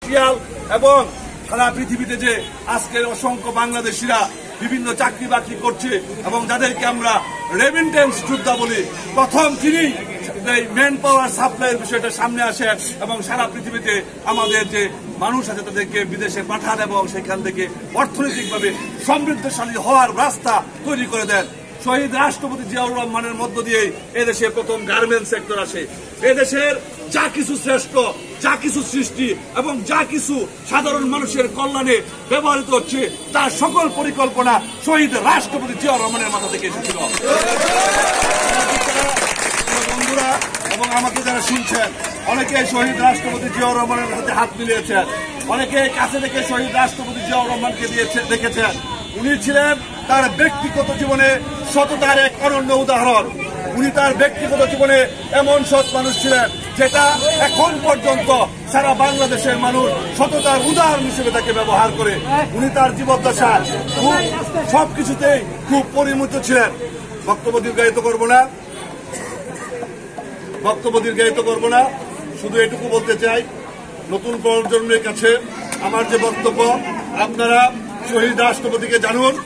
Industrial এবং সারা পৃথিবীতে যে আজকের অসংখ্য বাংলাদেশিরা বিভিন্ন চাকরি বাকরি করছে এবং যাদেরকে আমরা রেমিটেন্স যোদ্ধা বলি, প্রথম তিনি এই ম্যান পাওয়ার সাপ্লাইয়ের বিষয়টা সামনে আসেন এবং সারা পৃথিবীতে আমাদের যে মানুষ আছে তাদেরকে বিদেশে পাঠান এবং সেখান থেকে অর্থনৈতিকভাবে সমৃদ্ধশালী হওয়ার রাস্তা তৈরি করে দেন। শহীদ রাষ্ট্রপতি জিয়াউর রহমানের মধ্য দিয়েই এদেশে প্রথম গার্মেন্টস সেক্টর আসে। এদেশের যা কিছু শ্রেষ্ঠ, যা কিছু সৃষ্টি এবং যা কিছু সাধারণ মানুষের কল্যাণে ব্যবহৃত হচ্ছে তার সকল পরিকল্পনা শহীদ রাষ্ট্রপতি জিয়াউর রহমানের মাথা থেকে এসেছিল। বন্ধুরা এবং আমাকে যারা শুনছেন, অনেকে শহীদ রাষ্ট্রপতি জিয়াউর রহমানের সাথে হাত মিলিয়েছেন, অনেকে কাছে থেকে শহীদ রাষ্ট্রপতি জিয়াউর রহমানকে দেখেছেন। উনি ছিলেন তার ব্যক্তিগত জীবনে সততার এক অনন্য উদাহরণ। উনি তার ব্যক্তিগত জীবনে এমন সৎ মানুষ ছিলেন যেটা এখন পর্যন্ত সারা বাংলাদেশের মানুষ সততার উদাহরণ হিসেবে তাকে ব্যবহার করে। উনি তার জীবদ্দশায় সবকিছুতেই খুব পরিমিত ছিলেন। বক্তব্য দীর্ঘায়িত করব না, শুধু এটুকু বলতে চাই, নতুন প্রজন্মের কাছে আমার যে বক্তব্য, আপনারা শহীদ রাষ্ট্রপতিকে জানুন,